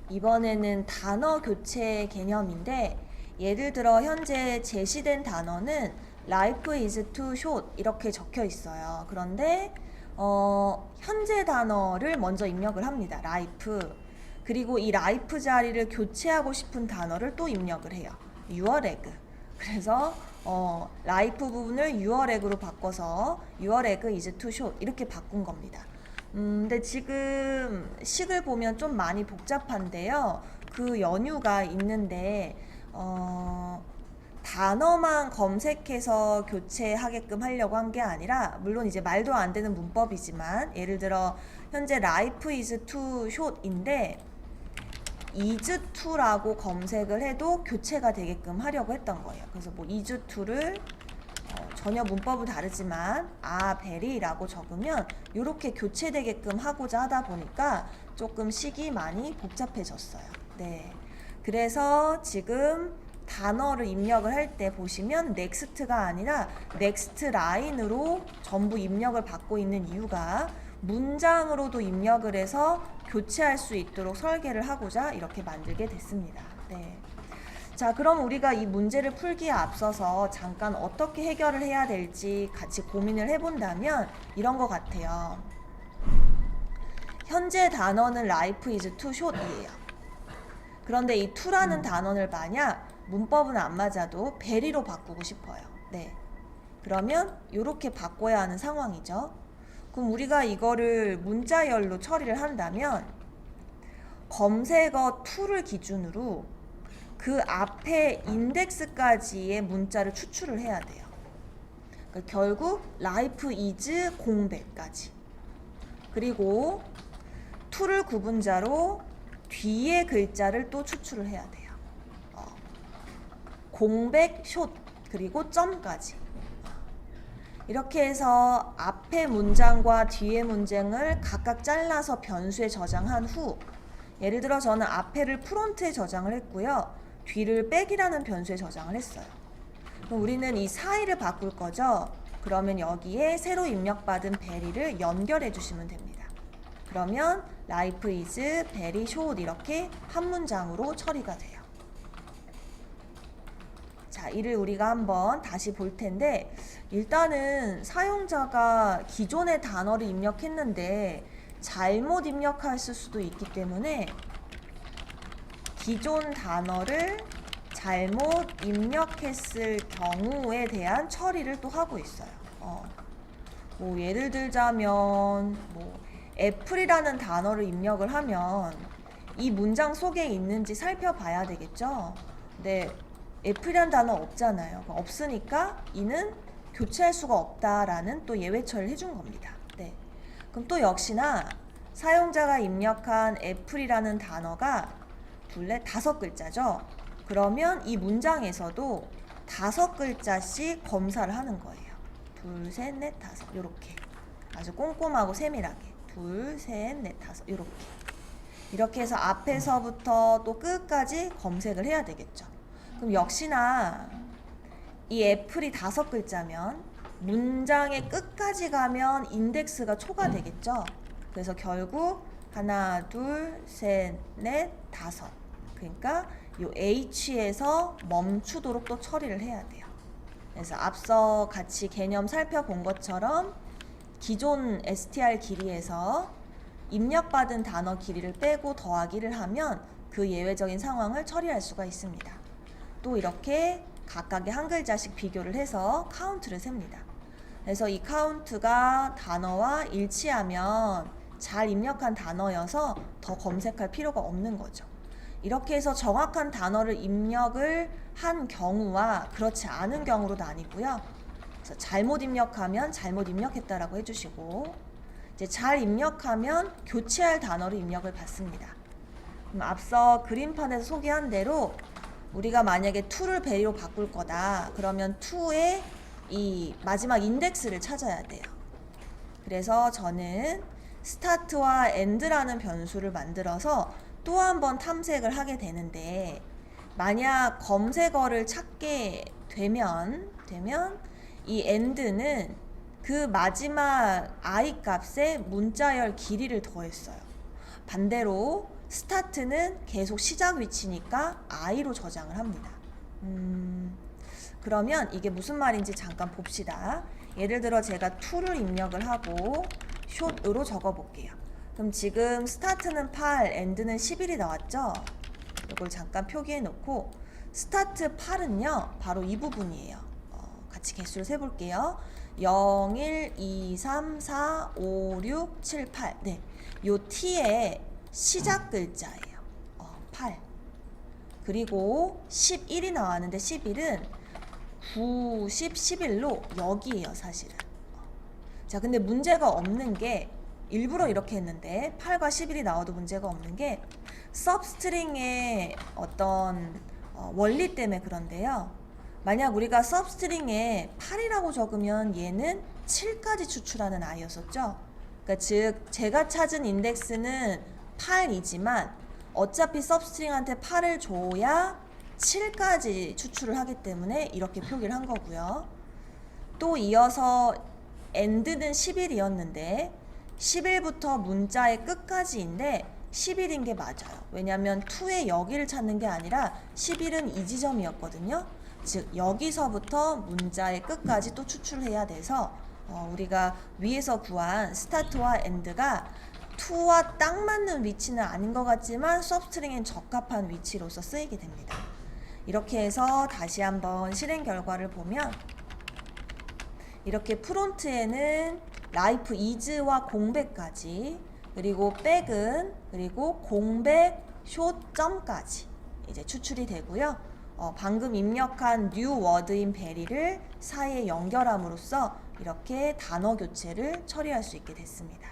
이번에는 단어 교체 개념인데 예를 들어 현재 제시된 단어는 life is too short 이렇게 적혀 있어요. 그런데 현재 단어를 먼저 입력을 합니다. life. 그리고 이 life 자리를 교체하고 싶은 단어를 또 입력을 해요. your egg. 그래서 life 부분을 your egg로 바꿔서 your egg is too short 이렇게 바꾼 겁니다. 근데 지금 식을 보면 좀 많이 복잡한데요. 그 연유가 있는데 단어만 검색해서 교체하게끔 하려고 한 게 아니라, 물론 이제 말도 안 되는 문법이지만 예를 들어 현재 life is too short인데 is to라고 검색을 해도 교체가 되게끔 하려고 했던 거예요. 그래서 뭐 is to를 전혀 문법은 다르지만 very라고 적으면 이렇게 교체되게끔 하고자 하다 보니까 조금 식이 많이 복잡해졌어요. 네. 그래서 지금 단어를 입력을 할 때 보시면 next가 아니라 next line으로 전부 입력을 받고 있는 이유가 문장으로도 입력을 해서 교체할 수 있도록 설계를 하고자 이렇게 만들게 됐습니다. 네. 자, 그럼 우리가 이 문제를 풀기에 앞서서 잠깐 어떻게 해결을 해야 될지 같이 고민을 해본다면 이런 것 같아요. 현재 단어는 life is too short이에요. 그런데 이 to라는 단어를 만약 문법은 안 맞아도 very로 바꾸고 싶어요. 네. 그러면 이렇게 바꿔야 하는 상황이죠. 그럼 우리가 이거를 문자열로 처리를 한다면 검색어 to를 기준으로 그 앞에 인덱스까지의 문자를 추출을 해야 돼요. 그러니까 결국 life is 공백까지. 그리고 to를 구분자로 뒤에 글자를 또 추출을 해야 돼요. 공백, short, 그리고 점까지. 이렇게 해서 앞에 문장과 뒤에 문장을 각각 잘라서 변수에 저장한 후, 예를 들어 저는 앞에를 프론트에 저장을 했고요. 뒤를 백이라는 변수에 저장을 했어요. 그럼 우리는 이 사이를 바꿀 거죠. 그러면 여기에 새로 입력받은 very를 연결해 주시면 됩니다. 그러면 life is very short 이렇게 한 문장으로 처리가 돼요. 자, 이를 우리가 한번 다시 볼 텐데 일단은 사용자가 기존의 단어를 입력했는데 잘못 입력했을 수도 있기 때문에 기존 단어를 잘못 입력했을 경우에 대한 처리를 또 하고 있어요. 뭐 예를 들자면 뭐 애플이라는 단어를 입력을 하면 이 문장 속에 있는지 살펴봐야 되겠죠. 근데 애플이라는 단어 없잖아요. 없으니까 이는 교체할 수가 없다라는 또 예외 처리를 해준 겁니다. 네. 그럼 또 역시나 사용자가 입력한 애플이라는 단어가 둘레 5글자죠. 그러면 이 문장에서도 5글자씩 검사를 하는 거예요. 2, 3, 4, 5 이렇게 아주 꼼꼼하고 세밀하게 2, 3, 4, 5 이렇게 해서 앞에서부터 또 끝까지 검색을 해야 되겠죠. 그럼 역시나 이 애플이 5글자면 문장의 끝까지 가면 인덱스가 초과되겠죠. 그래서 결국 하나, 둘, 셋, 넷, 5. 그러니까 이 H에서 멈추도록 또 처리를 해야 돼요. 그래서 앞서 같이 개념 살펴본 것처럼 기존 str 길이에서 입력받은 단어 길이를 빼고 더하기를 하면 그 예외적인 상황을 처리할 수가 있습니다. 또 이렇게 각각의 한 글자씩 비교를 해서 카운트를 셉니다. 그래서 이 카운트가 단어와 일치하면 잘 입력한 단어여서 더 검색할 필요가 없는 거죠. 이렇게 해서 정확한 단어를 입력을 한 경우와 그렇지 않은 경우로 나뉘고요. 그래서 잘못 입력하면 잘못 입력했다라고 해주시고, 이제 잘 입력하면 교체할 단어를 입력을 받습니다. 그럼 앞서 그림판에서 소개한 대로 우리가 만약에 to를 very로 바꿀 거다. 그러면 to의 이 마지막 인덱스를 찾아야 돼요. 그래서 저는 start와 end라는 변수를 만들어서 또 한 번 탐색을 하게 되는데, 만약 검색어를 찾게 되면 이 end는 그 마지막 i 값에 문자열 길이를 더했어요. 반대로 스타트는 계속 시작 위치니까 I로 저장을 합니다. 그러면 이게 무슨 말인지 잠깐 봅시다. 예를 들어 제가 to를 입력을 하고 shot으로 적어 볼게요. 그럼 지금 스타트는 8, end는 11이 나왔죠? 이걸 잠깐 표기해 놓고 스타트 8은요 바로 이 부분이에요. 같이 개수를 세볼게요. 0, 1, 2, 3, 4, 5, 6, 7, 8. 네, 요 T의 시작 글자예요. 8. 그리고 11이 나왔는데 11은 9, 10, 11로 여기에요 사실은. 자, 근데 문제가 없는 게 일부러 이렇게 했는데 8과 11이 나와도 문제가 없는 게 서브스트링의 어떤 원리 때문에 그런데요. 만약 우리가 서브스트링에 8이라고 적으면 얘는 7까지 추출하는 I였었죠. 그러니까 즉 제가 찾은 인덱스는 8이지만 어차피 서브스트링한테 8을 줘야 7까지 추출을 하기 때문에 이렇게 표기를 한 거고요. 또 이어서 end는 11이었는데 11부터 문자의 끝까지인데 11인 게 맞아요. 왜냐하면 to의 여기를 찾는 게 아니라 11은 이 지점이었거든요. 즉 여기서부터 문자의 끝까지 또 추출해야 돼서 우리가 위에서 구한 스타트와 end가 to와 딱 맞는 위치는 아닌 것 같지만 서브스트링엔 적합한 위치로서 쓰이게 됩니다. 이렇게 해서 다시 한번 실행 결과를 보면 이렇게 프론트에는 life is와 공백까지 그리고 백은 그리고 공백 short.까지 이제 추출이 되고요. 방금 입력한 new word인 베리를 사이에 연결함으로써 이렇게 단어 교체를 처리할 수 있게 됐습니다.